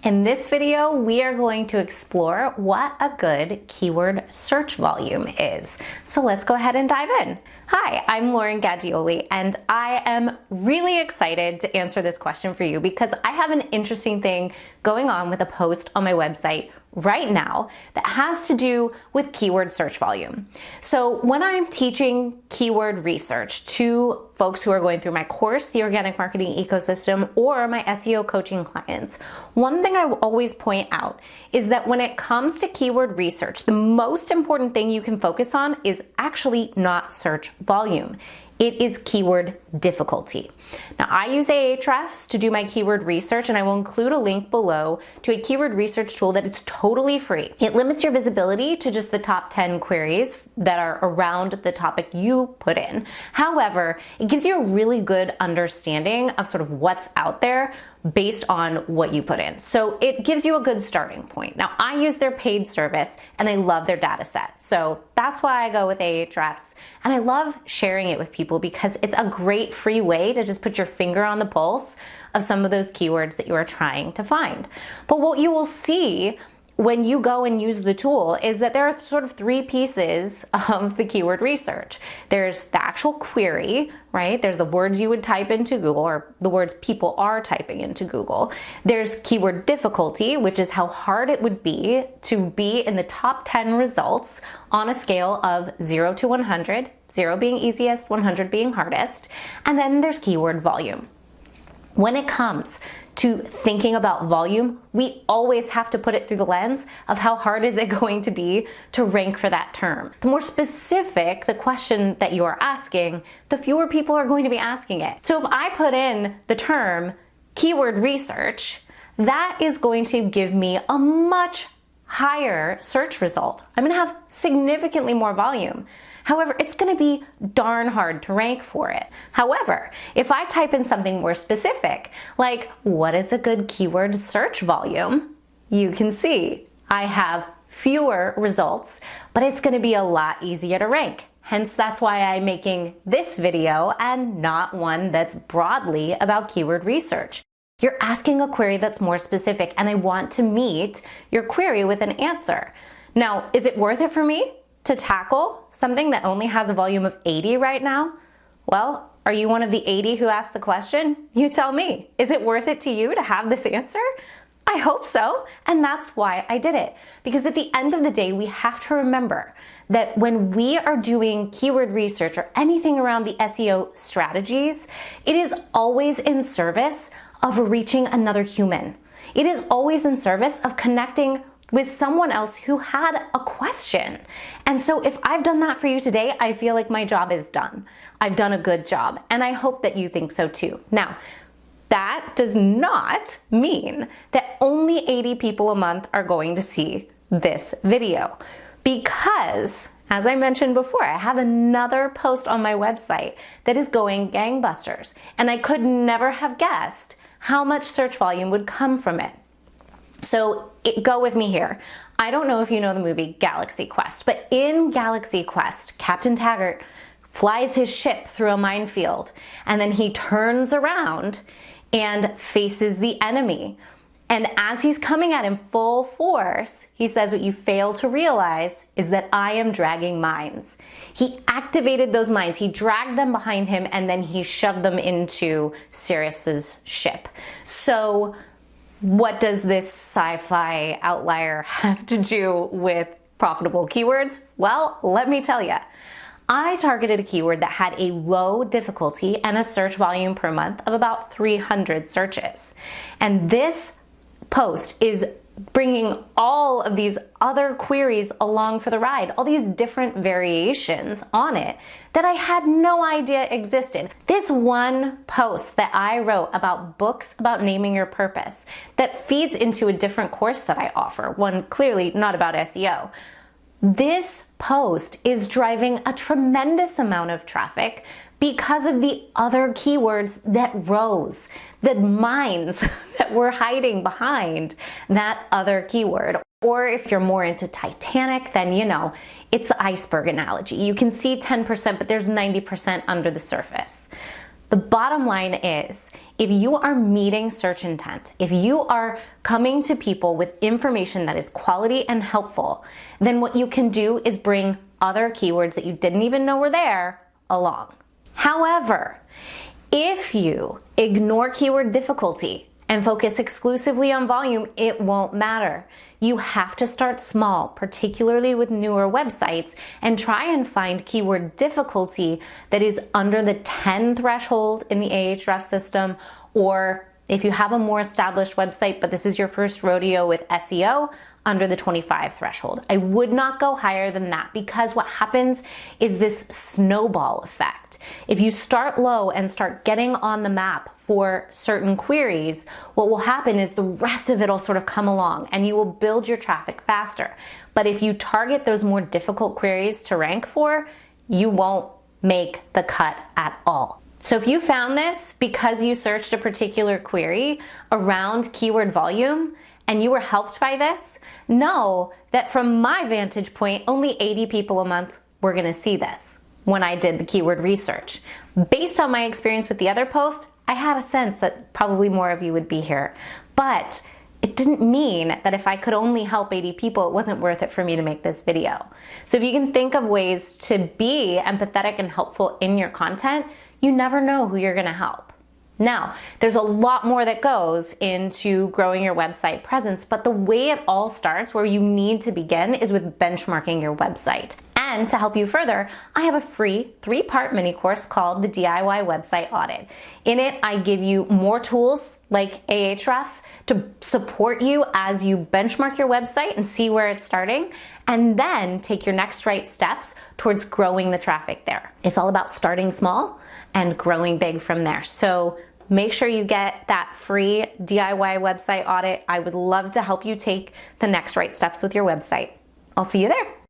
In this video, we are going to explore what a good keyword search volume is. So let's go ahead and dive in. Hi, I'm Lauren Gaggioli, and I am really excited to answer this question for you because I have an interesting thing going on with a post on my website right now that has to do with keyword search volume. So when I'm teaching keyword research to folks who are going through my course, the Organic Marketing Ecosystem, or my SEO coaching clients, one thing I always point out is that when it comes to keyword research, the most important thing you can focus on is actually not search volume. It is keyword difficulty. Now, I use Ahrefs to do my keyword research, and I will include a link below to a keyword research tool that is totally free. It limits your visibility to just the top 10 queries that are around the topic you put in. However, it gives you a really good understanding of sort of what's out there based on what you put in. So it gives you a good starting point. Now, I use their paid service and I love their data set. So that's why I go with Ahrefs, and I love sharing it with people because it's a great free way to just put your finger on the pulse of some of those keywords that you are trying to find. But what you will see when you go and use the tool is that there are sort of three pieces of the keyword research. There's the actual query, right? There's the words you would type into Google, or the words people are typing into Google. There's keyword difficulty, which is how hard it would be to be in the top 10 results on a scale of 0 to 100, 0 being easiest, 100 being hardest. And then there's keyword volume. When it comes to thinking about volume, we always have to put it through the lens of how hard is it going to be to rank for that term. The more specific the question that you are asking, the fewer people are going to be asking it. So if I put in the term keyword research, that is going to give me a much higher search result. I'm going to have significantly more volume. However, it's going to be darn hard to rank for it. However, if I type in something more specific, like what is a good keyword search volume, you can see I have fewer results, but it's going to be a lot easier to rank. Hence, that's why I'm making this video and not one that's broadly about keyword research. You're asking a query that's more specific, and I want to meet your query with an answer. Now, is it worth it for me to tackle something that only has a volume of 80 right now? Well, are you one of the 80 who asked the question? You tell me. Is it worth it to you to have this answer? I hope so, and that's why I did it. Because at the end of the day, we have to remember that when we are doing keyword research or anything around the SEO strategies, it is always in service of reaching another human. It is always in service of connecting with someone else who had a question. And so if I've done that for you today, I feel like my job is done. I've done a good job, and I hope that you think so too. Now, that does not mean that only 80 people a month are going to see this video, because as I mentioned before, I have another post on my website that is going gangbusters, and I could never have guessed how much search volume would come from it. So go with me here. I don't know if you know the movie Galaxy Quest, but in Galaxy Quest, Captain Taggart flies his ship through a minefield, and then he turns around and faces the enemy. And as he's coming at him full force, he says, what you fail to realize is that I am dragging mines. He activated those mines, he dragged them behind him, and then he shoved them into Sirius's ship. So what does this sci-fi outlier have to do with profitable keywords? Well, let me tell you. I targeted a keyword that had a low difficulty and a search volume per month of about 300 searches. And this post is bringing all of these other queries along for the ride, all these different variations on it that I had no idea existed. This one post that I wrote about books about naming your purpose that feeds into a different course that I offer, one clearly not about SEO. This post is driving a tremendous amount of traffic because of the other keywords that rose, the mines that were hiding behind that other keyword. Or if you're more into Titanic, then you know, it's the iceberg analogy. You can see 10%, but there's 90% under the surface. The bottom line is, if you are meeting search intent, if you are coming to people with information that is quality and helpful, then what you can do is bring other keywords that you didn't even know were there along. However, if you ignore keyword difficulty and focus exclusively on volume, it won't matter. You have to start small, particularly with newer websites, and try and find keyword difficulty that is under the 10 threshold in the Ahrefs system, or if you have a more established website, but this is your first rodeo with SEO, under the 25 threshold. I would not go higher than that, because what happens is this snowball effect. If you start low and start getting on the map for certain queries, what will happen is the rest of it will sort of come along and you will build your traffic faster. But if you target those more difficult queries to rank for, you won't make the cut at all. So if you found this because you searched a particular query around keyword volume and you were helped by this, know that from my vantage point, only 80 people a month were gonna see this when I did the keyword research. Based on my experience with the other post, I had a sense that probably more of you would be here. But it didn't mean that if I could only help 80 people, it wasn't worth it for me to make this video. So if you can think of ways to be empathetic and helpful in your content, you never know who you're gonna help. Now, there's a lot more that goes into growing your website presence, but the way it all starts, where you need to begin, is with benchmarking your website. And to help you further, I have a free 3-part mini course called the DIY Website Audit. In it, I give you more tools like Ahrefs to support you as you benchmark your website and see where it's starting, and then take your next right steps towards growing the traffic there. It's all about starting small and growing big from there. So make sure you get that free DIY website audit. I would love to help you take the next right steps with your website. I'll see you there.